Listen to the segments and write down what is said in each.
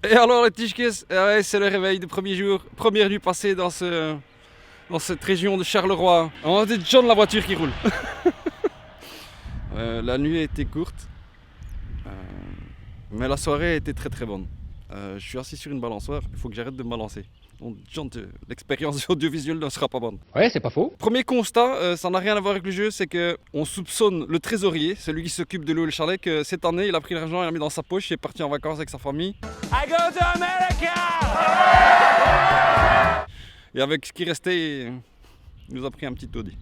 Et alors les Tichkes, ouais, c'est le réveil du premier jour, première nuit passée dans cette région de Charleroi. On a des gens de la voiture qui roule. La nuit a été courte, euh, mais la soirée a été très très bonne. Je suis assis sur une balançoire, il faut que j'arrête de me balancer. Donc, l'expérience audiovisuelle ne sera pas bonne. Ouais, c'est pas faux. Premier constat, ça n'a rien à voir avec le jeu, c'est que on soupçonne le trésorier, celui qui s'occupe de l'eau et le chalet, que cette année il a pris l'argent, il l'a mis dans sa poche et est parti en vacances avec sa famille. I go to America! Et avec ce qui restait, il nous a pris un petit taudis.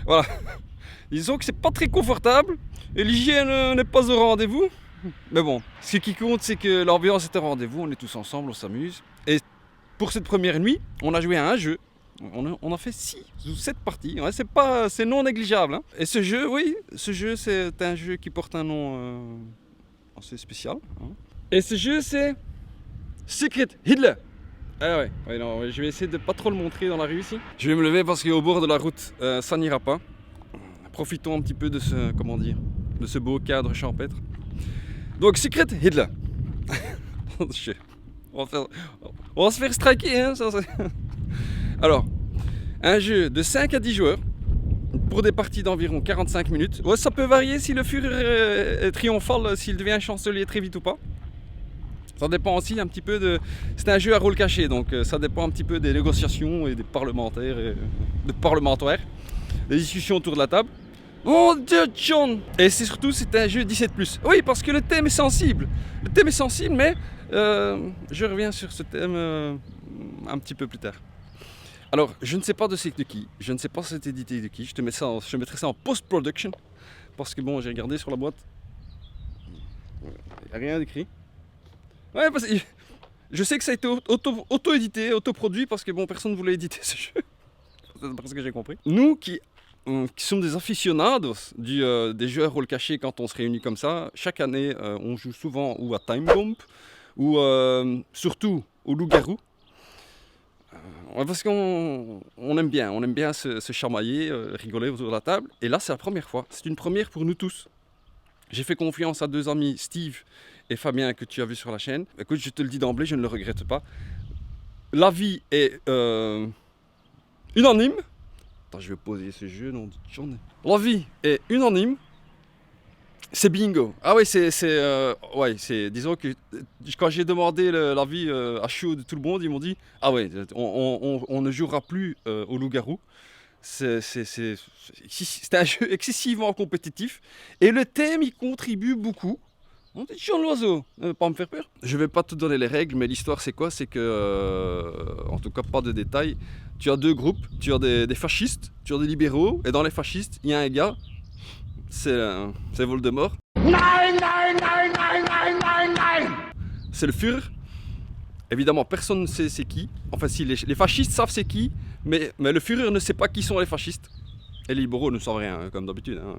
Voilà. Disons que c'est pas très confortable et l'hygiène n'est pas au rendez-vous. Mais bon, ce qui compte, c'est que l'ambiance est au rendez-vous, on est tous ensemble, on s'amuse. Et pour cette première nuit, on a joué à un jeu. On a fait 6 ou 7 parties, ouais, c'est non négligeable. Hein. Et ce jeu, oui, c'est un jeu qui porte un nom assez spécial. Hein. Et ce jeu, c'est Secret Hitler. Ah ouais, non, je vais essayer de pas trop le montrer dans la rue ici. Je vais me lever parce qu'au bord de la route, ça n'ira pas. Profitons un petit peu de de ce beau cadre champêtre. Donc Secret Hitler. On va se faire striker, hein, Alors, un jeu de 5 à 10 joueurs pour des parties d'environ 45 minutes. Ouais, ça peut varier si le Führer est triomphal, s'il devient chancelier très vite ou pas. Ça dépend aussi un petit peu de... C'est un jeu à rôle caché, donc ça dépend un petit peu des négociations et des parlementaires, parlementaires, des discussions autour de la table. Oh Dieu, John! Et c'est un jeu 17+. Oui, parce que le thème est sensible. Le thème est sensible, mais je reviens sur ce thème un petit peu plus tard. Alors, je ne sais pas de c'est de qui, je ne sais pas si c'est édité de qui, je mettrai ça en post-production, parce que bon, j'ai regardé sur la boîte, il n'y a rien d'écrit. Ouais, parce que je sais que ça a été auto-édité, autoproduit, parce que bon, personne ne voulait éditer ce jeu. C'est parce que j'ai compris. Nous qui sommes des aficionados des jeux à rôle caché quand on se réunit comme ça, chaque année, on joue souvent ou à Time Bomb, ou surtout au loup-garou. Parce qu'on aime bien se chamailler, rigoler autour de la table. Et là, c'est la première fois. C'est une première pour nous tous. J'ai fait confiance à 2 amis, Steve et Fabien, que tu as vu sur la chaîne. Écoute, je te le dis d'emblée, je ne le regrette pas. L'avis est unanime. Attends, je vais poser ce jeu, non, l'avis est unanime. C'est bingo. Ah oui, disons que quand j'ai demandé l'avis à chaud de tout le monde, ils m'ont dit ah ouais, on ne jouera plus au loup-garou. C'est un jeu excessivement compétitif et le thème y contribue beaucoup. On dit Jean l'oiseau, pas me faire peur. Je vais pas te donner les règles, mais l'histoire c'est quoi? C'est que, en tout cas pas de détails, tu as 2 groupes, tu as des fascistes, tu as des libéraux, et dans les fascistes, il y a un gars, c'est Voldemort. C'est le Führer. Évidemment, personne ne sait c'est qui. Enfin, si les fascistes savent c'est qui, mais le Führer ne sait pas qui sont les fascistes. Et les libéraux ne savent rien, comme d'habitude. Hein.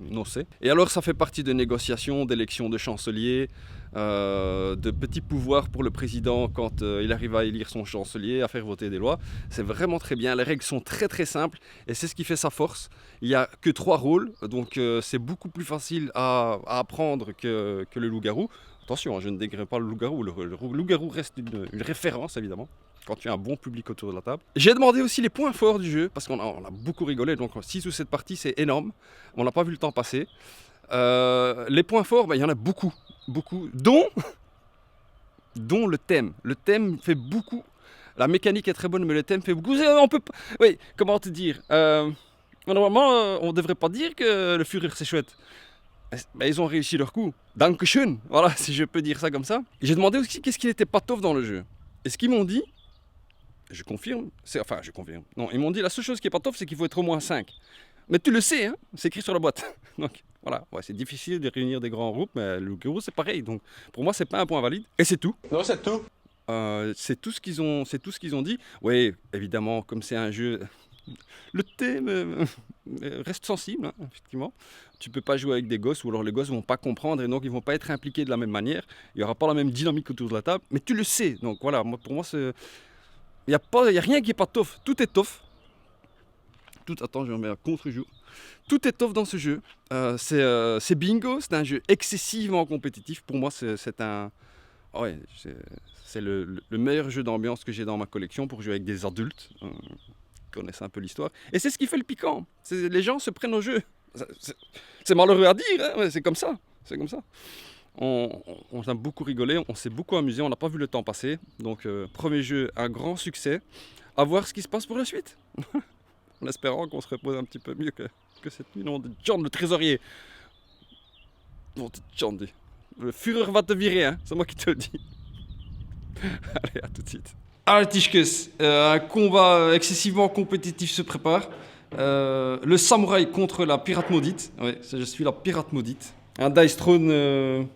Non, c'est. Et alors, ça fait partie de négociations, d'élections de chancelier, de petits pouvoirs pour le président quand il arrive à élire son chancelier, à faire voter des lois. C'est vraiment très bien. Les règles sont très très simples et c'est ce qui fait sa force. Il n'y a que 3 rôles, donc c'est beaucoup plus facile à apprendre que le loup-garou. Attention, je ne dégrade pas le loup-garou. Le loup-garou reste une référence, évidemment, quand tu as un bon public autour de la table. J'ai demandé aussi les points forts du jeu, parce qu'on a beaucoup rigolé, donc 6 ou 7 parties, c'est énorme. On n'a pas vu le temps passer. Les points forts, il y en a beaucoup, dont le thème. Le thème fait beaucoup. La mécanique est très bonne, mais le thème fait beaucoup. On peut pas... Oui, comment te dire normalement, on ne devrait pas dire que le Führer c'est chouette. Mais ils ont réussi leur coup. Dankeschön, voilà, si je peux dire ça comme ça. J'ai demandé aussi qu'est-ce qui n'était pas tof dans le jeu. Et ce qu'ils m'ont dit, je confirme, je confirme. Non, ils m'ont dit la seule chose qui est pas top, c'est qu'il faut être au moins 5. Mais tu le sais, hein, c'est écrit sur la boîte. Donc voilà, ouais, c'est difficile de réunir des grands groupes, mais le loup-garou c'est pareil. Donc pour moi, c'est pas un point valide. Et c'est tout. Non, c'est tout. C'est tout ce qu'ils ont dit. Oui, évidemment, comme c'est un jeu, le thème reste sensible, hein, effectivement. Tu peux pas jouer avec des gosses, ou alors les gosses vont pas comprendre et donc ils vont pas être impliqués de la même manière. Il y aura pas la même dynamique autour de la table. Mais tu le sais. Donc voilà, pour moi c'est il n'y a rien qui est pas tof. Tout est tof. Attends, je remets un contre-jour. Tout est tof dans ce jeu. C'est bingo. C'est un jeu excessivement compétitif. Pour moi, c'est un Ouais, c'est le meilleur jeu d'ambiance que j'ai dans ma collection pour jouer avec des adultes qui connaissent un peu l'histoire. Et c'est ce qui fait le piquant. Les gens se prennent au jeu. C'est malheureux à dire, hein, mais c'est comme ça. C'est comme ça. On a beaucoup rigolé, on s'est beaucoup amusé, on n'a pas vu le temps passer. Donc, premier jeu, un grand succès. À voir ce qui se passe pour la suite. En espérant qu'on se repose un petit peu mieux que cette nuit. Non, John, le trésorier. Non, John, le Führer va te virer, hein. C'est moi qui te le dis. Allez, à tout de suite. Allez, Tischkes, un combat excessivement compétitif se prépare. Le samouraï contre la pirate maudite. Ouais, je suis la pirate maudite. Un Dice Throne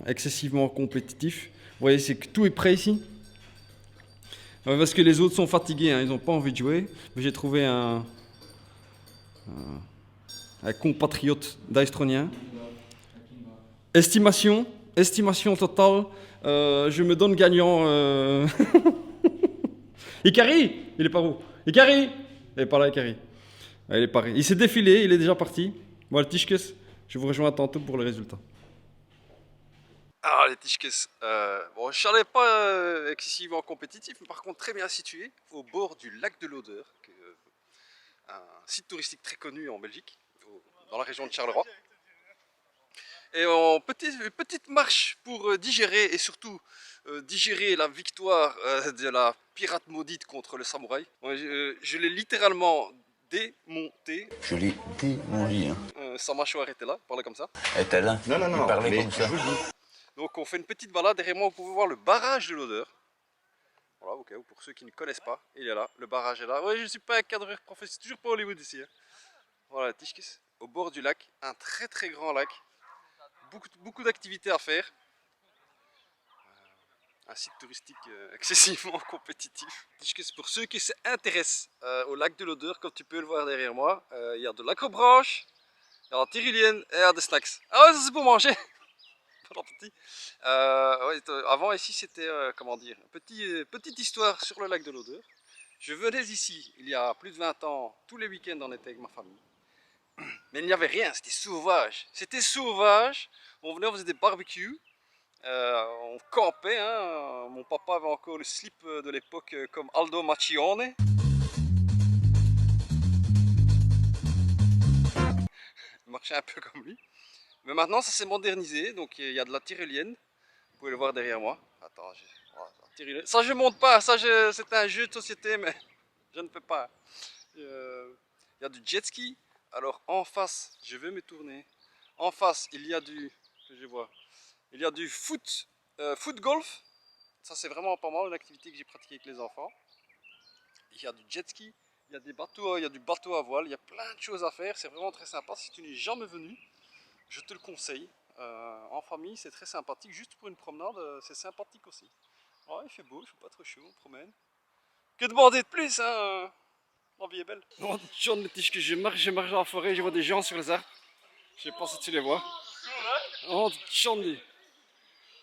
excessivement compétitif. Vous voyez, c'est que tout est prêt ici. Parce que les autres sont fatigués, hein, ils n'ont pas envie de jouer. Mais j'ai trouvé un compatriote Dice Thronien. Estimation totale. Je me donne gagnant. Ikari, il est par où? Ikari, il est par là, Ikari. Il est paré. Il s'est défilé, il est déjà parti. Bon, les Tischkes, je vous rejoins tantôt pour les résultats. Alors, les Tischkes, bon, je ne suis pas excessivement compétitif, mais par contre très bien situé, au bord du lac de l'Odeur, un site touristique très connu en Belgique, dans la région de Charleroi. Et en petite marche pour digérer et surtout digérer la victoire de la pirate maudite contre le samouraï. Je l'ai littéralement démonté. Je l'ai démoli. Sa mâchoire était là, parlait comme ça. Elle était là. Non, Il parlait comme ça. Donc on fait une petite balade. Derrière moi, vous pouvez voir le barrage de l'Odeur. Voilà, au cas où, pour ceux qui ne connaissent pas, il est là. Le barrage est là. Oui, je ne suis pas un cadreur professionnel, c'est toujours pas Hollywood ici. Hein. Voilà, Tischkes, au bord du lac, un très grand lac. Beaucoup d'activités à faire. Un site touristique excessivement compétitif. Tischkes, pour ceux qui s'intéressent au lac de l'Odeur, comme tu peux le voir derrière moi, il y a de l'acrobranche, il y a la tyrolienne et il y a des snacks. Ah ouais, ça c'est pour manger. Bon appétit. Ouais, avant ici c'était, comment dire, petite histoire sur le lac de l'Odeur. Je venais ici il y a plus de 20 ans, tous les week-ends on était avec ma famille. Mais il n'y avait rien, c'était sauvage. C'était sauvage. On venait, on faisait des barbecues. On campait. Hein. Mon papa avait encore le slip de l'époque comme Aldo Macchione. Il marchait un peu comme lui. Mais maintenant ça s'est modernisé. Donc il y a de la tyrolienne. Vous pouvez le voir derrière moi. Attends, ça je monte pas. Ça c'est un jeu de société, mais je ne peux pas. Il y a du jet ski. Alors en face, je vais me tourner. En face, il y a du foot golf. Ça c'est vraiment pas mal, une activité que j'ai pratiquée avec les enfants. Il y a du jet ski, il y a des bateaux, il y a du bateau à voile, il y a plein de choses à faire. C'est vraiment très sympa. Si tu n'es jamais venu, je te le conseille. En famille, c'est très sympathique. Juste pour une promenade, c'est sympathique aussi. Ouais, il fait beau, il fait pas trop chaud, on promène. Que demander de plus, hein? La vie est belle. Oh, John, le tige que je marche dans la forêt, je vois des gens sur les arbres. Je sais pas si tu les vois. Oh, John,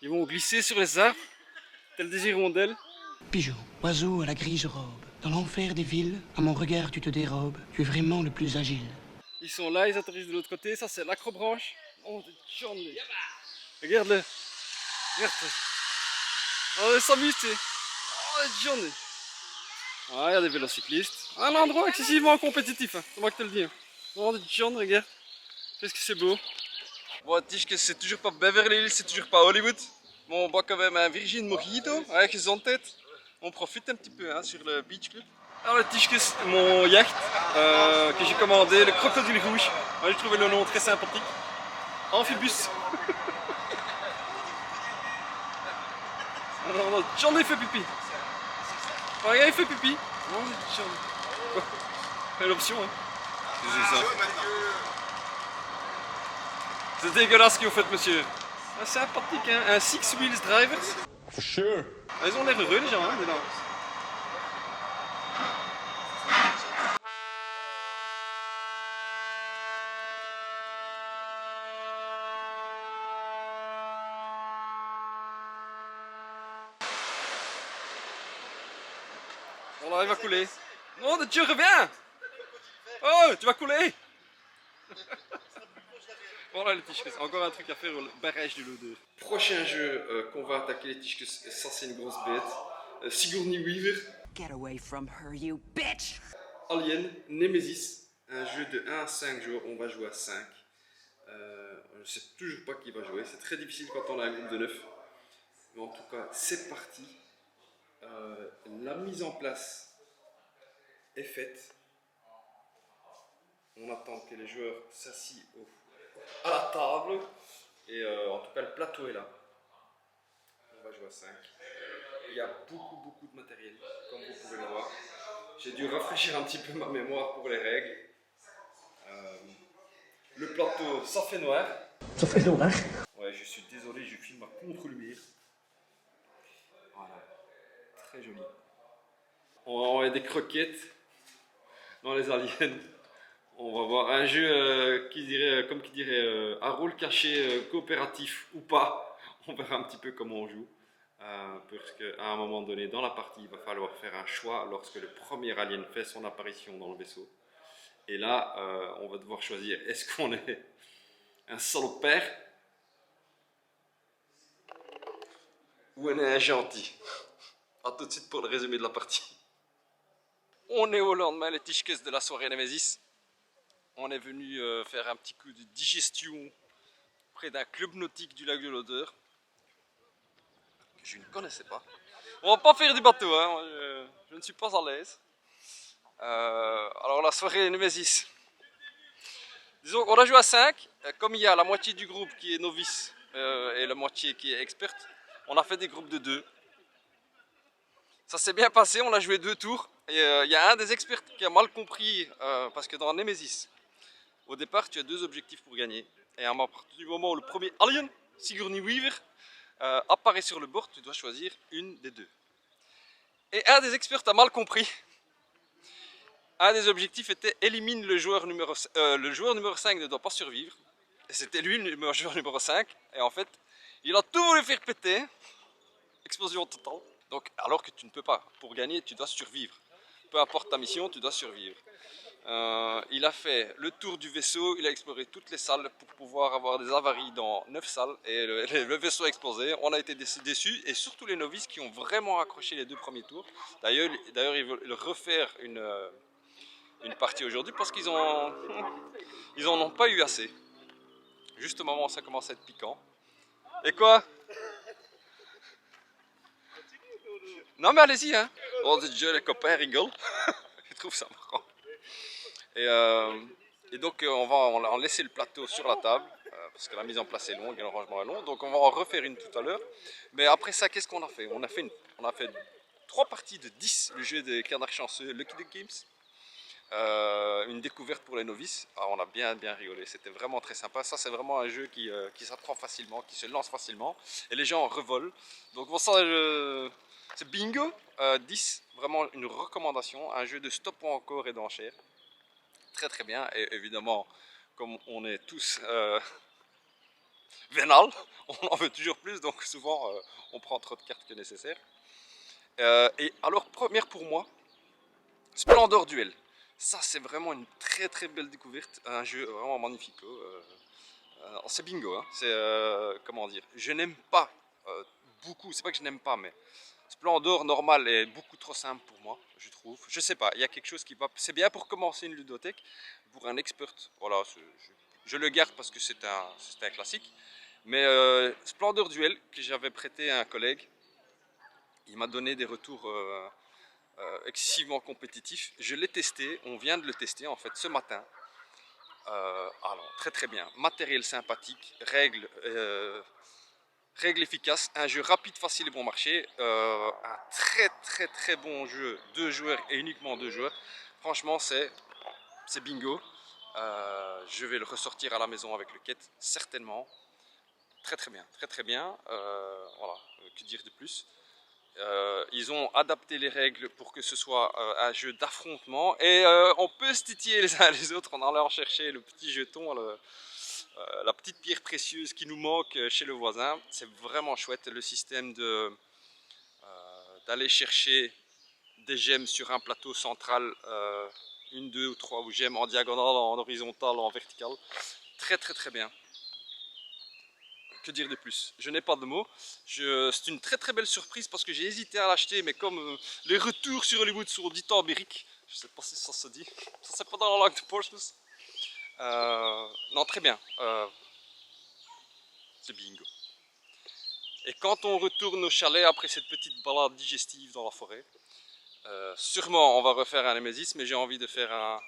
ils vont glisser sur les arbres, tels des hirondelles. Pigeon, oiseau à la grise robe, dans l'enfer des villes, à mon regard tu te dérobes, tu es vraiment le plus agile. Ils sont là, ils atterrissent de l'autre côté, ça c'est l'acrobranche. Oh, John, regarde-le. Regarde-le. Oh, ils s'amusent, tu sais. Oh, John. Ah, il y a des vélocyclistes. Un endroit excessivement compétitif, hein. C'est moi qui te le dis. Hein. Oh, John, regarde. Qu'est-ce que c'est beau. Bon, Tischkes, c'est toujours pas Beverly Hills, c'est toujours pas Hollywood. Bon, on boit quand même un Virgin Mojito avec les en tête. On profite un petit peu hein, sur le Beach Club. Alors, le Tischkes, mon yacht que j'ai commandé, le Crocodile Rouge. Ouais, j'ai trouvé le nom très sympathique. Amphibus. Alors, John, il fait pipi. Regarde, il fait pipi. Oh, John. C'est l'option, hein. C'est ça. C'est dégueulasse ce que vous faites, monsieur. Ah, sympathique, hein. Un Six Wheels Drivers. Sure. Ah, ils ont l'air heureux, les gens, hein, dedans. Bon, là, il va couler. Non, Dieu, reviens. Oh, tu vas couler. Voilà les Tischkes, encore un truc à faire au barrage de l'odeur. Prochain jeu qu'on va attaquer les Tischkes, ça c'est une grosse bête. Sigourney Weaver. Get away from her, you bitch! Alien, Nemesis, un jeu de 1 à 5 joueurs, on va jouer à 5. Je ne sais toujours pas qui va jouer, c'est très difficile quand on a un groupe de 9. Mais en tout cas, c'est parti. La mise en place est faite. On attend que les joueurs s'assient à la table. Et en tout cas, le plateau est là. On va jouer à 5. Il y a beaucoup de matériel, comme vous pouvez le voir. J'ai dû rafraîchir un petit peu ma mémoire pour les règles. Le plateau, ça fait noir. Ça fait noir. Ouais, je suis désolé, je filme à contre-lumière. Voilà, très joli. On va envoyer des croquettes dans les aliens. On va voir un jeu qui dirait à rôle caché, coopératif ou pas. On verra un petit peu comment on joue. Parce qu'à un moment donné dans la partie, il va falloir faire un choix lorsque le premier alien fait son apparition dans le vaisseau. Et là, on va devoir choisir, est-ce qu'on est un salopère ou on est un gentil? A tout de suite pour le résumé de la partie. On est au lendemain, les Tischkes de la soirée Nemesis. On est venu faire un petit coup de digestion près d'un club nautique du lac de l'Odeur que je ne connaissais pas. On va pas faire du bateau, hein. Je ne suis pas à l'aise. Alors la soirée Nemesis. Disons qu'on a joué à 5, comme il y a la moitié du groupe qui est novice et la moitié qui est experte, on a fait des groupes de 2. Ça s'est bien passé, on a joué 2 tours. Et il y a un des experts qui a mal compris, parce que dans Nemesis, au départ tu as 2 objectifs pour gagner. Et à partir du moment où le premier alien, Sigourney Weaver, apparaît sur le bord, tu dois choisir une des 2. Et un des experts a mal compris. Un des objectifs était élimine le joueur numéro 5 ne doit pas survivre. Et c'était lui le joueur numéro 5. Et en fait, il a tout voulu faire péter. Explosion totale. Donc, alors que tu ne peux pas. Pour gagner, tu dois survivre. Peu importe ta mission, tu dois survivre. Il a fait le tour du vaisseau, il a exploré toutes les salles pour pouvoir avoir des avaries dans 9 salles. Et le vaisseau a explosé. On a été déçus. Et surtout les novices qui ont vraiment accroché les 2 premiers tours. D'ailleurs, ils veulent refaire une partie aujourd'hui parce qu'ils en ont pas eu assez. Juste au moment où ça commence à être piquant. Et quoi? Non mais allez-y hein. Bon, déjà les copains rigolent. Je trouve ça marrant. Et donc on va laisser le plateau sur la table parce que la mise en place est longue et le rangement est long. Donc on va en refaire une tout à l'heure. Mais après ça, qu'est-ce qu'on a fait? On a fait 3 parties de 10, le jeu des canards chanceux Lucky Duck Games. Une découverte pour les novices. Alors, on a bien rigolé, c'était vraiment très sympa. Ça c'est vraiment un jeu qui s'apprend facilement, qui se lance facilement et les gens en revolent. Donc bon, ça c'est bingo 10, vraiment une recommandation, un jeu de stop ou encore et d'enchères. Très bien, et évidemment comme on est tous vénal, on en veut toujours plus, donc souvent on prend trop de cartes que nécessaire. Et alors première pour moi, Splendor Duel. Ça c'est vraiment une très belle découverte, un jeu vraiment magnifique. C'est bingo, hein. C'est comment dire, je n'aime pas beaucoup, c'est pas que je n'aime pas, mais Splendor normal est beaucoup trop simple pour moi, je trouve. Je sais pas, il y a quelque chose qui va, c'est bien pour commencer une ludothèque, pour un expert, voilà, je le garde parce que c'est un classique. Mais Splendor Duel que j'avais prêté à un collègue, il m'a donné des retours excessivement compétitif. Je l'ai testé, on vient de le tester en fait ce matin. Alors très bien, matériel sympathique, règles efficaces, un jeu rapide, facile et bon marché, un très bon jeu 2 joueurs et uniquement 2 joueurs. Franchement c'est bingo. Je vais le ressortir à la maison avec le kit certainement. Très bien. Voilà, que dire de plus? Ils ont adapté les règles pour que ce soit un jeu d'affrontement et on peut se titiller les uns les autres en allant chercher le petit jeton, la petite pierre précieuse qui nous manque chez le voisin. C'est vraiment chouette le système d'aller chercher des gemmes sur un plateau central, 1, 2 ou 3 gemmes en diagonale, en horizontal, en vertical. Très bien. Que dire de plus? Je n'ai pas de mots. C'est une très très belle surprise parce que j'ai hésité à l'acheter, mais comme les retours sur Hollywood sont dithyrambiques, je sais pas si ça se dit, ça c'est pas dans la langue de Portsmouth. Non, très bien. C'est bingo. Et quand on retourne au chalet après cette petite balade digestive dans la forêt, sûrement on va refaire un Nemesis, mais j'ai envie de faire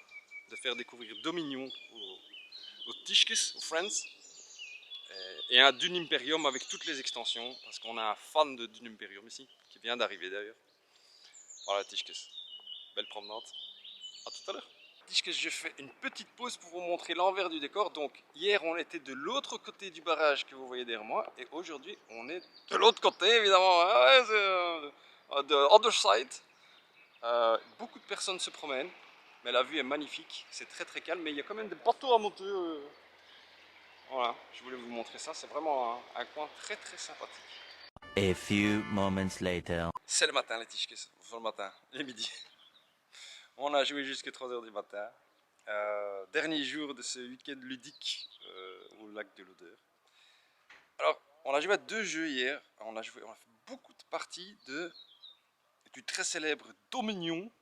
découvrir Dominion aux Tischkes, aux Friends, et un Dune Imperium avec toutes les extensions, parce qu'on a un fan de Dune Imperium ici, qui vient d'arriver d'ailleurs. Voilà Tischkes, belle promenade, à tout à l'heure. Tischkes, je fais une petite pause pour vous montrer l'envers du décor. Donc hier on était de l'autre côté du barrage que vous voyez derrière moi, et aujourd'hui on est de l'autre côté évidemment, ouais, c'est the other side. Beaucoup de personnes se promènent, mais la vue est magnifique, c'est très très calme, mais il y a quand même des bateaux à moteur. Voilà, je voulais vous montrer ça, c'est vraiment un coin très très sympathique. A few moments later. C'est le matin les Tischkes, enfin le matin, il est midi. On a joué jusqu'à 3 h du matin. Dernier jour de ce week-end ludique au lac de l'Odeur. Alors, on a joué à 2 jeux hier. On a fait beaucoup de parties du très célèbre Dominion,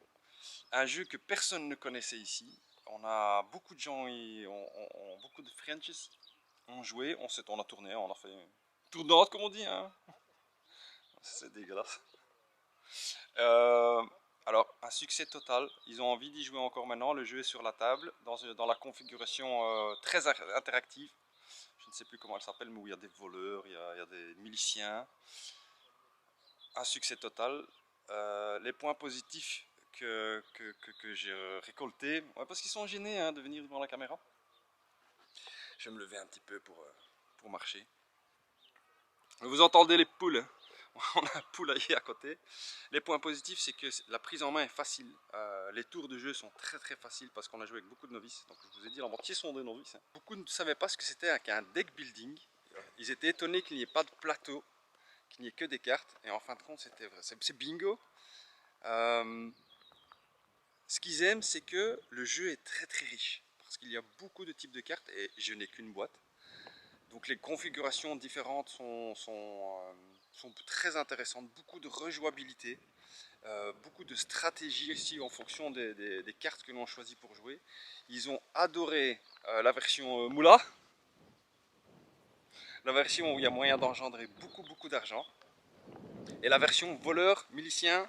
un jeu que personne ne connaissait ici. On a beaucoup de gens, beaucoup de Frenchies ont joué, on a tourné, on a fait une tournante comme on dit, hein. C'est dégueulasse. Alors, un succès total, ils ont envie d'y jouer encore maintenant, le jeu est sur la table, dans la configuration très interactive. Je ne sais plus comment elle s'appelle, mais où il y a des voleurs, il y a des miliciens. Un succès total. Les points positifs que j'ai récoltés, ouais, parce qu'ils sont gênés hein, de venir devant la caméra. Je vais me lever un petit peu pour marcher. Vous entendez les poules, on a un poulailler à côté. Les points positifs, c'est que la prise en main est facile. Les tours de jeu sont très très faciles parce qu'on a joué avec beaucoup de novices. Donc je vous ai dit, la moitié sont des novices. Hein. Beaucoup ne savaient pas ce que c'était qu'un deck building. Ils étaient étonnés qu'il n'y ait pas de plateau, qu'il n'y ait que des cartes. Et en fin de compte, c'était vrai. C'est bingo. Ce qu'ils aiment, c'est que le jeu est très très riche. Parce qu'il y a beaucoup de types de cartes et je n'ai qu'une boîte. Donc les configurations différentes sont très intéressantes, beaucoup de rejouabilité, beaucoup de stratégie ici en fonction des cartes que l'on choisit pour jouer. Ils ont adoré la version Moula, la version où il y a moyen d'engendrer beaucoup d'argent, et la version voleur, milicien,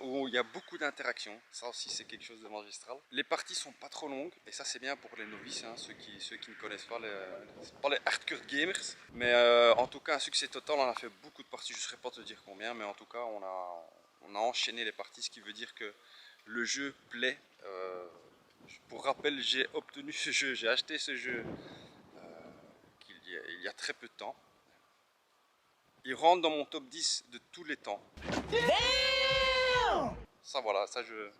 où il y a beaucoup d'interactions. Ça aussi c'est quelque chose de magistral. Les parties sont pas trop longues et ça c'est bien pour les novices, hein, ceux qui ne connaissent pas les hardcore gamers. Mais en tout cas un succès total, on a fait beaucoup de parties, je ne saurais pas te dire combien, mais en tout cas on a enchaîné les parties, ce qui veut dire que le jeu plaît. Pour rappel, j'ai obtenu ce jeu, j'ai acheté ce jeu il y a très peu de temps. Il rentre dans mon top 10 de tous les temps. Ça voilà, ça je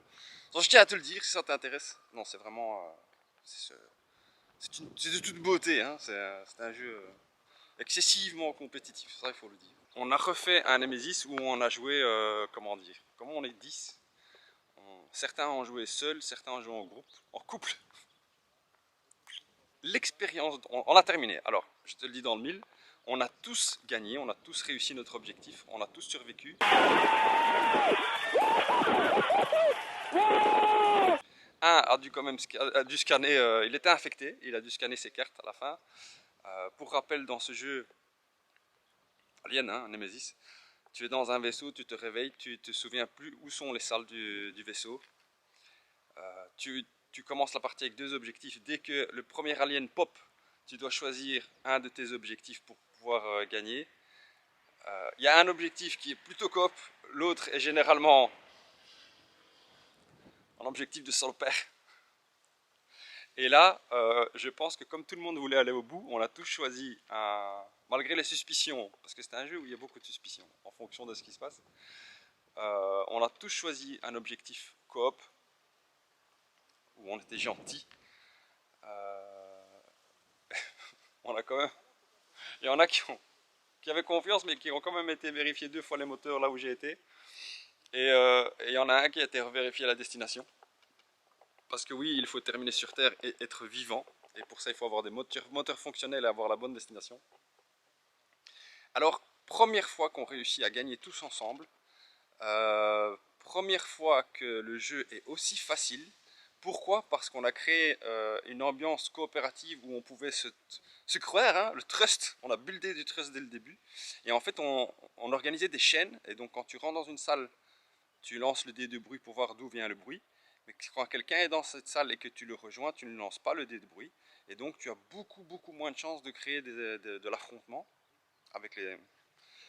tiens à te le dire si ça t'intéresse. Non, c'est vraiment, c'est de toute beauté, hein. C'est un jeu excessivement compétitif, ça il faut le dire. On a refait un Nemesis où on a joué, comment dire, comme on est 10. Certains ont joué seuls, certains ont joué en groupe, en couple. L'expérience, on a terminé. Alors, je te le dis dans le mille. On a tous gagné, on a tous réussi notre objectif, on a tous survécu. Un a dû quand même scanner, il était infecté, il a dû scanner ses cartes à la fin. Pour rappel, dans ce jeu Alien, hein, Nemesis, tu es dans un vaisseau, tu te réveilles, tu te souviens plus où sont les salles du vaisseau. Tu commences la partie avec 2 objectifs. Dès que le premier alien pop, tu dois choisir un de tes objectifs pour pouvoir gagner. Il y a un objectif qui est plutôt coop, l'autre est généralement un objectif de salopère. Et là, je pense que comme tout le monde voulait aller au bout, on a tous choisi, malgré les suspicions, parce que c'est un jeu où il y a beaucoup de suspicions en fonction de ce qui se passe, on a tous choisi un objectif coop, où on était gentil. On a quand même, il y en a qui avaient confiance mais qui ont quand même été vérifiés 2 fois les moteurs là où j'ai été, et il y en a un qui a été revérifié à la destination, parce que oui, il faut terminer sur Terre et être vivant, et pour ça il faut avoir des moteurs fonctionnels et avoir la bonne destination. Alors, première fois qu'on réussit à gagner tous ensemble. Première fois que le jeu est aussi facile. Pourquoi? Parce qu'on a créé une ambiance coopérative où on pouvait se croire, hein, le trust. On a buildé du trust dès le début. Et en fait, on organisait des chaînes. Et donc, quand tu rentres dans une salle, tu lances le dé de bruit pour voir d'où vient le bruit. Mais quand quelqu'un est dans cette salle et que tu le rejoins, tu ne lances pas le dé de bruit. Et donc, tu as beaucoup moins de chances de créer de l'affrontement avec les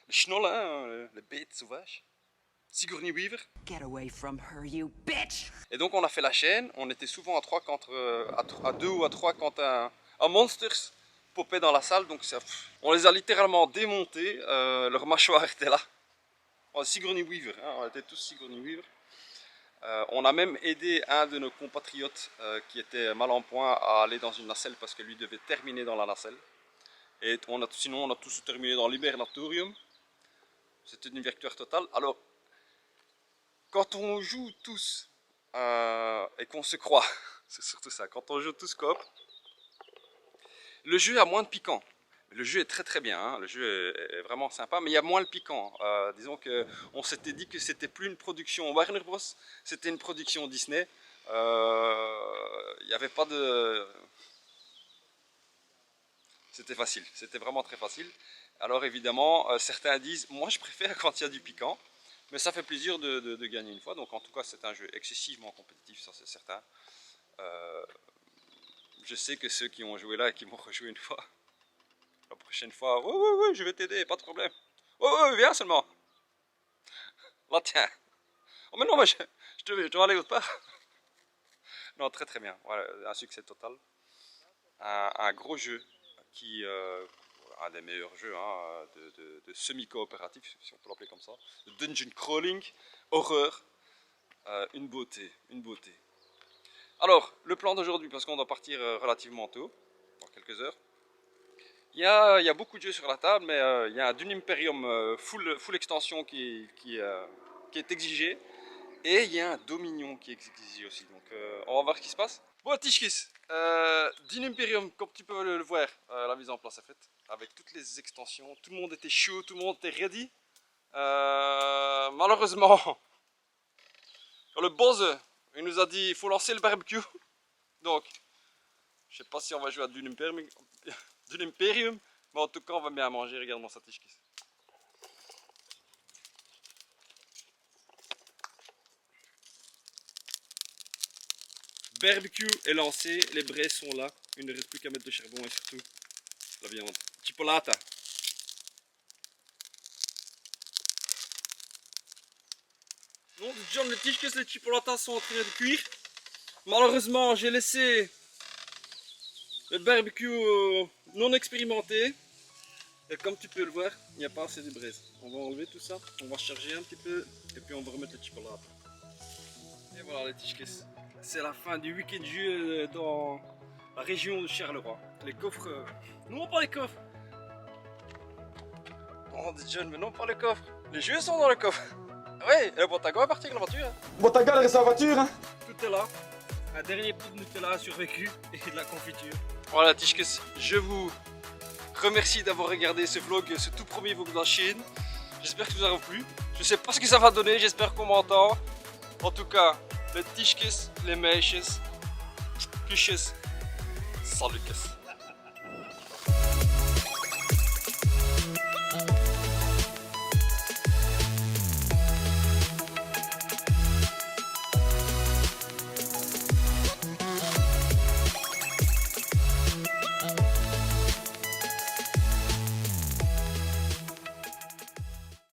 schnollen, hein, les bêtes sauvages. Sigourney Weaver. Get away from her, you bitch! Et donc on a fait la chaîne, on était souvent à 3 contre, à 2 ou à 3 quand un Monsters popait dans la salle, donc on les a littéralement démontés, leur mâchoire était là. Sigourney Weaver, hein, on était tous Sigourney Weaver. On a même aidé un de nos compatriotes qui était mal en point à aller dans une nacelle parce que lui devait terminer dans la nacelle. Et sinon on a tous terminé dans l'hibernatorium. C'était une victoire totale. Alors, quand on joue tous et qu'on se croit, c'est surtout ça, quand on joue tous coop, le jeu a moins de piquant. Le jeu est très bien, hein. Le jeu est vraiment sympa, mais il y a moins le piquant. Disons qu'on s'était dit que c'était plus une production Warner Bros, c'était une production Disney. Il n'y avait pas de... C'était facile, c'était vraiment très facile. Alors évidemment, certains disent, moi je préfère quand il y a du piquant. Mais ça fait plaisir de gagner une fois, donc en tout cas c'est un jeu excessivement compétitif, ça c'est certain. Je sais que ceux qui ont joué là et qui vont rejouer une fois, la prochaine fois, oui, je vais t'aider, pas de problème. Oui, viens seulement. Là tiens. Oh mais non, je dois aller autre part. Non, très bien, voilà, un succès total. Un gros jeu qui... un des meilleurs jeux, hein, de semi-coopératif, si on peut l'appeler comme ça, de dungeon crawling, horreur, une beauté. Alors, le plan d'aujourd'hui, parce qu'on doit partir relativement tôt, dans quelques heures, il y a beaucoup de jeux sur la table, mais il y a un Dune Imperium full extension qui est exigé, et il y a un Dominion qui est exigé aussi, donc on va voir ce qui se passe. Bon, Tischkis, Dune Imperium, comme tu peux le voir, la mise en place est faite. Avec toutes les extensions, tout le monde était chaud, tout le monde était ready. Malheureusement, le boss, il nous a dit il faut lancer le barbecue. Donc, je sais pas si on va jouer à Dune Imperium, mais en tout cas on va bien manger. Regarde-moi ça, Tischkis. Barbecue est lancé, les braises sont là. Il ne reste plus qu'à mettre le charbon et surtout la viande. Chipolata. Non, John, le Tischkis, les chipolatas sont en train de cuire. Malheureusement, j'ai laissé le barbecue non expérimenté. Et comme tu peux le voir, il n'y a pas assez de braise. On va enlever tout ça, on va charger un petit peu et puis on va remettre le chipolata. Et voilà les Tischkis. C'est la fin du week-end jeu dans la région de Charleroi. Les coffres... non, pas les coffres. Oh, des jeunes, mais non, pas les coffres. Les jeux sont dans le coffre. Ouais, et le Botago est parti avec la voiture. Botaga, il reste sa voiture, hein. Tout est là. Un dernier pot de Nutella a survécu et de la confiture. Voilà, Tischkis, je vous remercie d'avoir regardé ce vlog, ce tout premier vlog de la chaîne. J'espère que ça vous a plu. Je sais pas ce que ça va donner, j'espère qu'on m'entend. En tout cas, les Tischkis, les Meisjes, Kusjes, salut.